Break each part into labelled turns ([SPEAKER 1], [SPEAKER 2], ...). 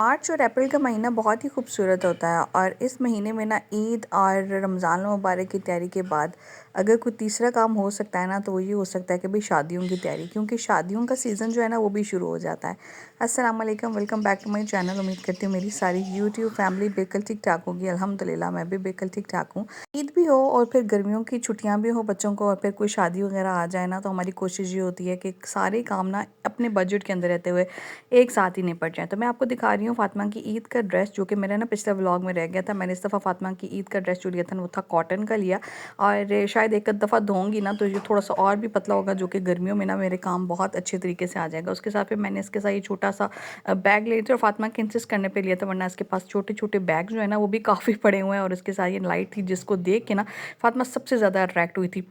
[SPEAKER 1] मार्च और अप्रैल का महीना बहुत ही खूबसूरत होता है और इस महीने में ना ईद और रमज़ान मुबारक की तैयारी के बाद अगर कोई तीसरा काम हो सकता है ना तो वो ये हो सकता है कि भाई शादियों की तैयारी, क्योंकि शादियों का सीज़न जो है ना वो भी शुरू हो जाता है। अस्सलाम वालेकुम, welcome back to my channel. उम्मीद करती हूँ मेरी सारी यूट्यूब फैमिली बिल्कुल ठीक ठाक होगी। अल्हम्दुलिल्लाह मैं भी बिल्कुल ठीक ठाक हूँ। ईद भी हो और फिर गर्मियों की छुट्टियाँ भी हो बच्चों को और फिर कोई शादी वगैरह आ जाए ना, तो हमारी कोशिश ये होती है कि सारे काम ना अपने बजट के अंदर रहते हुए एक साथ ही निपट जाए। तो मैं आपको दिखा रही हूँ फातिमा की ईद का ड्रेस, जो कि मेरा ना पिछले व्लॉग में रह गया था। मैंने इस दफ़ा फातिमा की ईद का ड्रेस जो लिया था वो था कॉटन का लिया, और शायद एक दफ़ा धोऊंगी ना तो ये थोड़ा सा और भी पतला होगा, जो कि गर्मियों में ना मेरे काम बहुत अच्छे तरीके से आ जाएगा। उसके साथ फिर मैंने इसके साथ ये छोटा सा बैग ले थी और फातिमा के इंसिस्ट करने पर लिया था, वरना इसके पास छोटे छोटे बैग जो है ना वो भी काफ़ी पड़े हुए हैं। और इसके साथ ये लाइट थी जिसको देख के ना फातिमा सबसे ज़्यादा अट्रैक्ट हुई थी।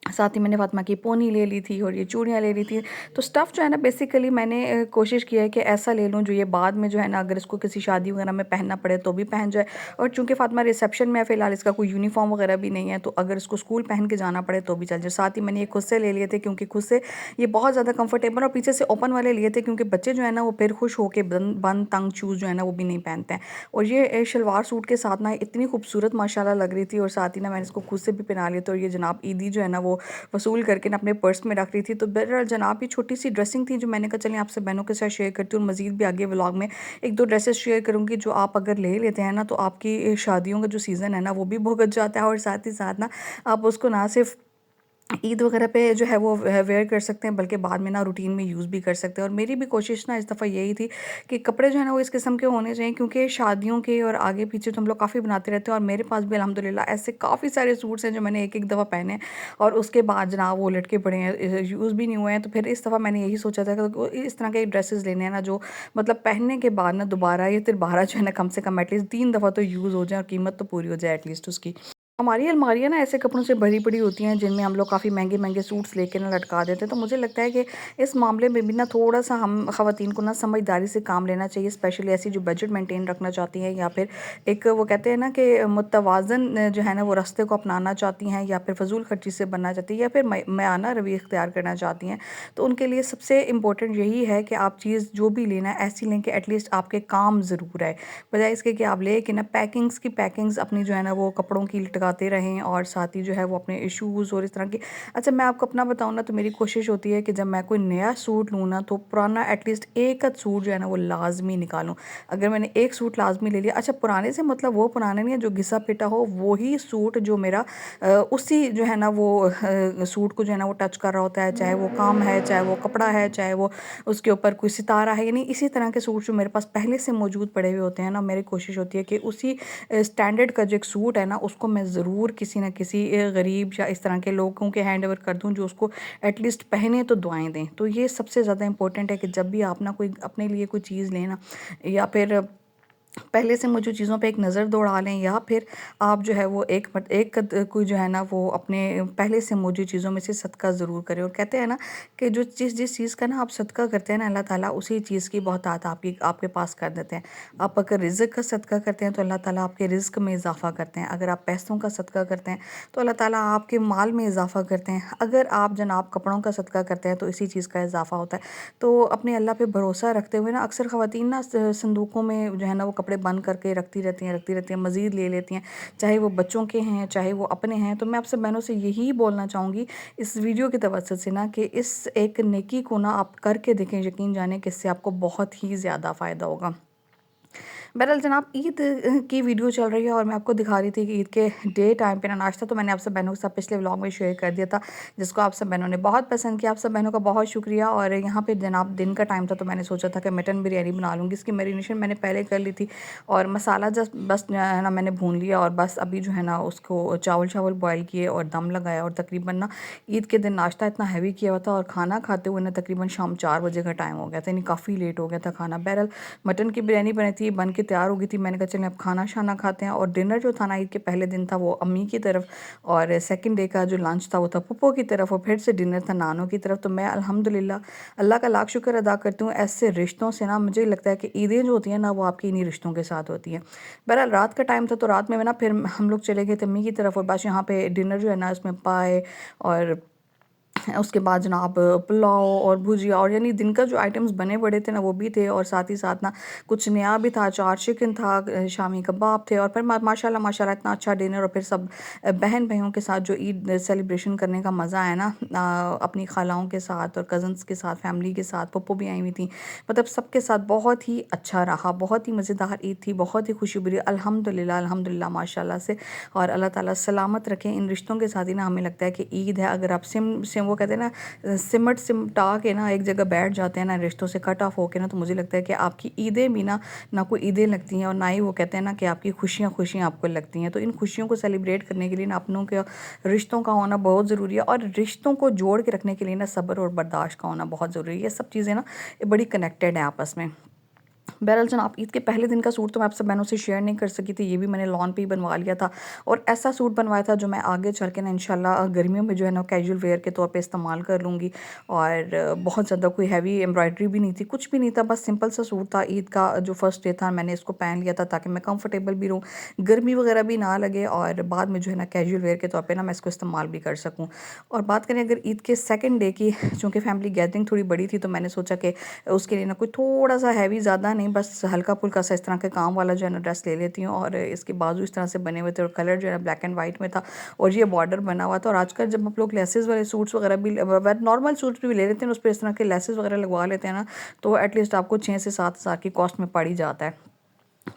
[SPEAKER 1] साथ ही मैंने फातिमा की पोनी ले ली थी और ये चूड़ियाँ ले ली थी। तो स्टफ़ जो है ना बेसिकली मैंने कोशिश की है कि ऐसा ले लूँ जो ये बाद में जो है ना अगर इसको किसी शादी वगैरह में पहनना पड़े तो भी पहन जाए। और चूँकि फातिमा रिसेप्शन में है फ़िलहाल, इसका कोई यूनिफ़ॉर्म वगैरह भी नहीं है, तो अगर इसको स्कूल पहन के जाना पड़े तो भी चल जाए। साथ ही मैंने ये खुद से ले लिए थे, क्योंकि खुद से ये बहुत ज़्यादा कंफर्टेबल और पीछे से ओपन वाले लिए थे, क्योंकि बच्चे जो है ना वो फिर खुश होके बंद बंद तंग शूज़ जो है ना वो भी नहीं पहनते हैं। और ये शलवार सूट के साथ ना इतनी खूबसूरत माशाल्लाह लग रही थी, और साथ ही ना मैंने इसको खुद से भी पहना लिया। तो ये जनाब ईदी जो है ना वो वसूल करके ना अपने पर्स में रख रही थी। तो बहरहाल जनाब ये छोटी सी ड्रेसिंग थी जो मैंने कहा चलें आपसे बहनों के साथ शेयर करती हूँ, और मज़ीद भी आगे व्लॉग में एक दो ड्रेसेस शेयर करूँगी जो आप अगर ले लेते हैं ना तो आपकी शादियों का जो सीज़न है ना वो भी भुगत जाता है, और साथ ही साथ ना आप उसको ना सिर्फ ईद वगैरह पे जो है वो वेयर कर सकते हैं, बल्कि बाद में ना रूटीन में यूज़ भी कर सकते हैं। और मेरी भी कोशिश ना इस दफ़ा यही थी कि कपड़े जो है ना वो इस किस्म के होने चाहिए, क्योंकि शादियों के और आगे पीछे तो हम लोग काफ़ी बनाते रहते हैं, और मेरे पास भी अल्हम्दुलिल्लाह ऐसे काफ़ी सारे सूट्स हैं जो मैंने एक एक दफ़ा पहने हैं और उसके बाद जनाब वो लटके पड़े हैं, यूज़ भी नहीं हुए हैं। तो फिर इस दफ़ा मैंने यही सोचा था कि इस तरह के ड्रेसेस लेने हैं ना जो मतलब पहनने के बाद ना दोबारा या तिरबारा जो है ना कम से कम एटलीस्ट 3 दफ़ा तो यूज़ हो जाए और कीमत तो पूरी हो जाए एटलीस्ट उसकी। हमारी अलमारियाँ ना ऐसे कपड़ों से भरी पड़ी होती हैं जिनमें हम लोग काफ़ी महंगे-महंगे सूट्स लेके ना लटका देते हैं। तो मुझे लगता है कि इस मामले में भी ना थोड़ा-सा हम ख़वातीन को ना समझदारी से काम लेना चाहिए, स्पेशली ऐसी जो बजट मेंटेन रखना चाहती हैं, या फिर एक वो कहते हैं ना कि मुतवाज़न जो है ना वो रास्ते को अपनाना चाहती हैं, या फिर फ़िज़ूल खर्ची से बनना चाहती हैं, या फिर मयाना रवैया इख्तियार करना चाहती हैं। तो उनके लिए सबसे इम्पोर्टेंट यही है कि आप चीज़ जो भी लेना है ऐसी लें कि एटलीस्ट आपके काम ज़रूर आए। बजाय इसके कि आप ले कि ना पैकिंग्स की पैकिंग्स अपनी जो है ना वो कपड़ों की लटकाते रहें, और साथ ही जो है वो अपने शूज़ और इस तरह की। अच्छा, मैं आपको अपना बताऊँ ना तो मेरी कोशिश होती है कि जब मैं कोई नया सूट लूँ ना तो पुराना एटलीस्ट एक आध सूट जो है ना वो लाज़मी निकालूँ। अगर मैंने एक सूट लाज़मी ले लिया, अच्छा पुराने से मतलब वो पुराना नहीं है जो घिसा-पिटा हो, वही सूट जो मेरा उसी जो है ना वो सूट को जो है ना वो टच कर रहा होता है, चाहे वो काम है, चाहे वो कपड़ा है, चाहे वो उसके ऊपर कोई सितारा है, यानी इसी तरह के सूट जो मेरे पास पहले से मौजूद पड़े हुए होते हैं ना, मेरी कोशिश होती है कि उसी स्टैंडर्ड का जो एक सूट है ना उसको मैं ज़रूर किसी न किसी गरीब या इस तरह के लोगों के हैंड ओवर कर दूँ जो उसको एटलीस्ट पहने तो दुआएँ दें। तो ये सबसे ज़्यादा इम्पोर्टेंट है कि जब भी आप ना कोई अपने लिए कोई चीज़ लें ना, या फिर पहले से मौजूद चीज़ों पे एक नज़र दौड़ा लें, या फिर आप जो है वो कोई जो है ना वो अपने पहले से मौजूद चीज़ों में से सदका ज़रूर करें। और कहते हैं ना कि जो चीज़ जिस चीज़ का ना आप सदका करते हैं ना, अल्लाह ताला उसी चीज़ की बहुतायत आपकी आपके पास कर देते हैं। आप अगर रिज़्क का सदका करते हैं तो अल्लाह ताला आपके रिज़्क में इज़ाफ़ा करते हैं। अगर आप पैसों का सदका करते हैं तो अल्लाह ताला आपके माल में इज़ाफ़ा करते हैं। अगर आप जनाब कपड़ों का सदका करते हैं तो इसी चीज़ का इज़ाफ़ा होता है। तो अपने अल्लाह पे भरोसा रखते हुए ना अक्सर ख़वातीन ना संदूकों में जो है ना वो कपड़े बंद करके रखती रहती हैं, मज़ीद ले लेती हैं, चाहे वो बच्चों के हैं, चाहे वो अपने हैं। तो मैं आपसे बहनों से यही बोलना चाहूँगी इस वीडियो की तवज्जो से ना कि इस एक नेकी को ना आप करके देखें, यकीन जाने कि इससे आपको बहुत ही ज़्यादा फ़ायदा होगा। बहरहाल जनाब ईद की वीडियो चल रही है और मैं आपको दिखा रही थी कि ईद के डे टाइम पे ना नाश्ता तो मैंने आप सब बहनों के साथ पिछले व्लॉग में शेयर कर दिया था, जिसको आप सब बहनों ने बहुत पसंद किया। आप सब बहनों का बहुत शुक्रिया। और यहाँ पे जनाब दिन का टाइम था तो मैंने सोचा था कि मटन बिरयानी बना लूँगी। इसकी मैरिनेशन मैंने पहले कर ली थी और मसाला जस्ट बस जो है ना मैंने भून लिया, और बस अभी जो है ना उसको चावल बॉयल किए और दम लगाया। और तकरीबन ना ईद के दिन नाश्ता इतना हैवी किया हुआ था और खाना खाते हुए ना तकरीबन शाम 4 बजे का टाइम हो गया था, यानी काफ़ी लेट हो गया था खाना। बहरहाल मटन की बिरयानी बनी थी, बन के तैयार हो गई थी। मैंने कहा चलें अब खाना शाना खाते हैं। और डिनर जो था ना ईद के पहले दिन था वो अम्मी की तरफ, और सेकंड डे का जो लंच था वो था पप्पो की तरफ, और फिर से डिनर था नानों की तरफ। तो मैं अल्हम्दुलिल्लाह अल्लाह का लाख शुक्र अदा करती हूँ। ऐसे रिश्तों से ना मुझे लगता है कि ईदें जो होती हैं ना वो आपकी इन्हीं रिश्तों के साथ होती हैं। बहरहाल रात का टाइम था तो रात में ना फिर हम लोग चले गए थे अम्मी की तरफ, और बस यहाँ पे डिनर जो है ना उसमें पाए और उसके बाद जनाब पुलाव और भुजिया, और यानी दिन का जो आइटम्स बने पड़े थे ना वो भी थे, और साथ ही साथ ना कुछ नया भी था, चार चिकन था, शामी कबाब थे, और फिर माशाल्लाह माशाल्लाह इतना अच्छा डिनर। और फिर सब बहन भाइयों के साथ जो ईद सेलिब्रेशन करने का मज़ा है ना, अपनी खालाओं के साथ और कज़न्स के साथ, फैमिली के साथ, पप्पू भी आई हुई थी, मतलब सबके साथ बहुत ही अच्छा रहा, बहुत ही मज़ेदार ईद थी, बहुत ही खुशी बुरी, अल्हम्दुलिल्लाह अल्हम्दुलिल्लाह माशाल्लाह से। और अल्लाह ताला सलामत रखें इन रिश्तों के साथ ही ना। हमें लगता है कि ईद है, अगर आप सिम सिम वो कहते हैं ना सिमटा के ना एक जगह बैठ जाते हैं ना रिश्तों से कट ऑफ होके ना, तो मुझे लगता है कि आपकी ईदें भी ना कोई ईदें लगती हैं, और ना ही वो कहते हैं ना कि आपकी खुशियाँ खुशियाँ आपको लगती हैं। तो इन खुशियों को सेलिब्रेट करने के लिए ना अपनों के रिश्तों का होना बहुत ज़रूरी है, और रिश्तों को जोड़ के रखने के लिए ना सब्र और बर्दाश्त का होना बहुत ज़रूरी है। ये सब चीज़ें ना ये बड़ी कनेक्टेड हैं आपस में। बहरहाल जनाब, ईद के पहले दिन का सूट तो मैं आप सब बहनों से शेयर नहीं कर सकी थी, ये भी मैंने लॉन पे ही बनवा लिया था, और ऐसा सूट बनवाया था जो मैं आगे चल के ना इंशाल्लाह गर्मियों में जो है ना कैजुअल वेयर के तौर पे इस्तेमाल कर लूँगी। और बहुत ज़्यादा कोई हैवी एम्ब्रॉयडरी भी नहीं थी, कुछ भी नहीं था, बस सिंपल सा सूट था। ईद का जो फर्स्ट डे था मैंने इसको पहन लिया था ताकि मैं कंफर्टेबल भी रहूँ, गर्मी वगैरह भी ना लगे, और बाद में जो है ना कैजुअल वेयर के तौर पर ना मैं इसको इस्तेमाल भी कर सकूँ। और बात करें अगर ईद के सेकेंड डे की, चूँकि फैमिली गैदरिंग थोड़ी बड़ी थी, तो मैंने सोचा कि उसके लिए ना कोई थोड़ा सा हैवी ज़्यादा नहीं, बस हल्का फुल्का सा इस तरह के काम वाला जो है ना ड्रेस ले लेती हूँ। और इसके बाजू इस तरह से बने हुए थे, और कलर जो है ना ब्लैक एंड वाइट में था, और ये बॉर्डर बना हुआ था। और आजकल जब आप लोग लेसेस वाले सूट्स वगैरह भी, नॉर्मल सूट्स भी ले लेते हैं, उस पर इस तरह के लेसेस वगैरह लगवा लेते हैं ना, तो एटलीस्ट आपको 6 से 7 हज़ार की कॉस्ट में पड़ ही जाता है।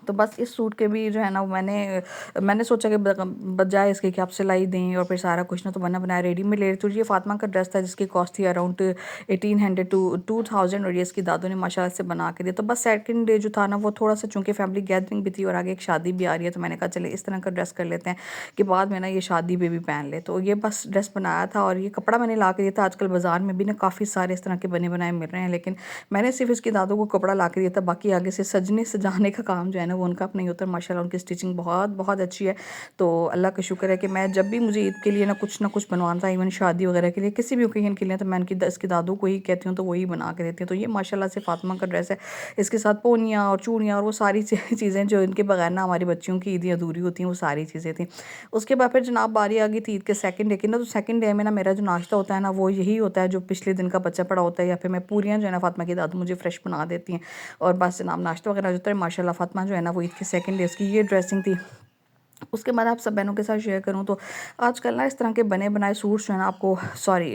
[SPEAKER 1] तो बस इस सूट के भी जो है ना मैंने सोचा कि बजाय इसके कि आप सिलाई दें और फिर सारा कुछ ना, तो बना बनाया रेडीमेड ले रही थी। ये फातिमा का ड्रेस था जिसकी कॉस्ट थी अराउंड 1800 टू 2000, और ये इसकी दादों ने माशाल्लाह से बना के दिया। तो बस सेकंड डे जो था ना वो थोड़ा सा, चूँकि फैमिली गैदरिंग भी थी और आगे एक शादी भी आ रही है, तो मैंने कहा चले इस तरह का ड्रेस कर लेते हैं कि बाद में ना ये शादी पे भी पहन ले। तो ये बस ड्रेस बनाया था, और ये कपड़ा मैंने ला के दिया था। आजकल बाज़ार में भी ना काफ़ी सारे इस तरह के बने बनाए मिल रहे हैं, लेकिन मैंने सिर्फ इसकी दादों को कपड़ा ला के दिया था, बाकी आगे से सजने सजाने का काम जो है ना वो उनका अपना ही होता है। माशाल्लाह उनकी स्टिचिंग बहुत बहुत अच्छी है। तो अल्लाह का शुक्र है कि मैं जब भी मुझे ईद के लिए ना कुछ बनवाना था, इवन शादी वगैरह के लिए, किसी भी ओकेजन के लिए, तो मैं इसकी दादों को ही कहती हूँ, तो वही बना के देती हूँ। तो ये माशाल्लाह से फातिमा का ड्रेस है, इसके साथ पोनियाँ और चूड़ियाँ और वो सारी चीज़ें जो इनके बगैर ना हमारी बच्चियों की ईदें अधूरी होती हैं, वो सारी चीज़ें थी। उसके बाद फिर जनाब बारी आ गई थी ईद के सेकंड डे की ना, तो सेकंड डे में ना मेरा जो नाश्ता होता है ना वो यही होता है जो पिछले दिन का बचा पड़ा होता है, या फिर मैं पूरियाँ जो है ना फातिमा की दादी मुझे फ्रेश बना देती हैं, और बस जनाब नाश्ता वगैरह जो होता है। माशाल्लाह फातिमा जो है ना वो ईद के सेकंड डे उसकी ये ड्रेसिंग थी। उसके बाद आप सब बहनों के साथ शेयर करूँ तो आजकल ना इस तरह के बने बनाए सूट्स जो है ना आपको, सॉरी,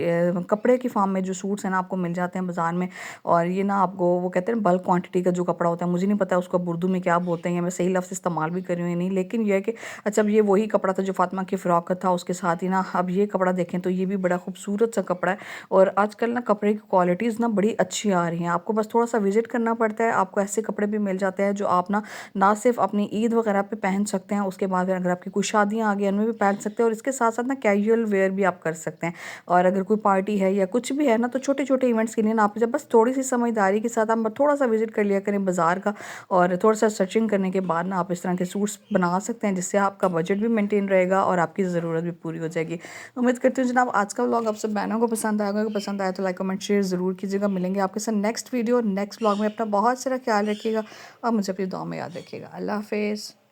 [SPEAKER 1] कपड़े की फॉर्म में जो सूट्स हैं ना आपको मिल जाते हैं बाज़ार में। और ये ना आपको वो कहते हैं बल्क क्वांटिटी का जो कपड़ा होता है, मुझे नहीं पता उसको उर्दू में क्या बोलते हैं, या मैं सही लफ्ज़ इस्तेमाल भी कर रही हूँ या नहीं, लेकिन ये है कि अच्छा अब ये वही कपड़ा था जो फातिमा की फ़्रॉक का था, उसके साथ ही ना अब ये कपड़ा देखें तो ये भी बड़ा खूबसूरत सा कपड़ा है। और आजकल ना कपड़े की क्वालिटीज़ ना बड़ी अच्छी आ रही हैं, आपको बस थोड़ा सा विजिट करना पड़ता है, आपको ऐसे कपड़े भी मिल जाते हैं जो आप ना सिर्फ अपनी ईद वगैरह पे पहन सकते हैं, उसके बाद अगर आपकी कोई शादियाँ आ गई उनमें भी पहन सकते हैं, और इसके साथ साथ ना कैजुअल वेयर भी आप कर सकते हैं। और अगर कोई पार्टी है या कुछ भी है ना, तो छोटे छोटे इवेंट्स के लिए ना आप जब बस थोड़ी सी समझदारी के साथ आप थोड़ा सा विजिट कर लिया करें बाज़ार का, और थोड़ा सा सर्चिंग करने के बाद ना आप इस तरह के सूट्स बना सकते हैं, जिससे आपका बजट भी मेंटेन रहेगा और आपकी ज़रूरत भी पूरी हो जाएगी। उम्मीद करती हूँ जनाब आज का व्लॉग आप सब बहनों को पसंद आएगा। अगर पसंद आया तो लाइक कमेंट शेयर ज़रूर कीजिएगा। मिलेंगे आपके साथ नेक्स्ट वीडियो नेक्स्ट व्लॉग में। अपना बहुत सारा ख्याल रखिएगा और मुझे अपनी दुआ में याद रखिएगा। अल्लाह हाफिज़।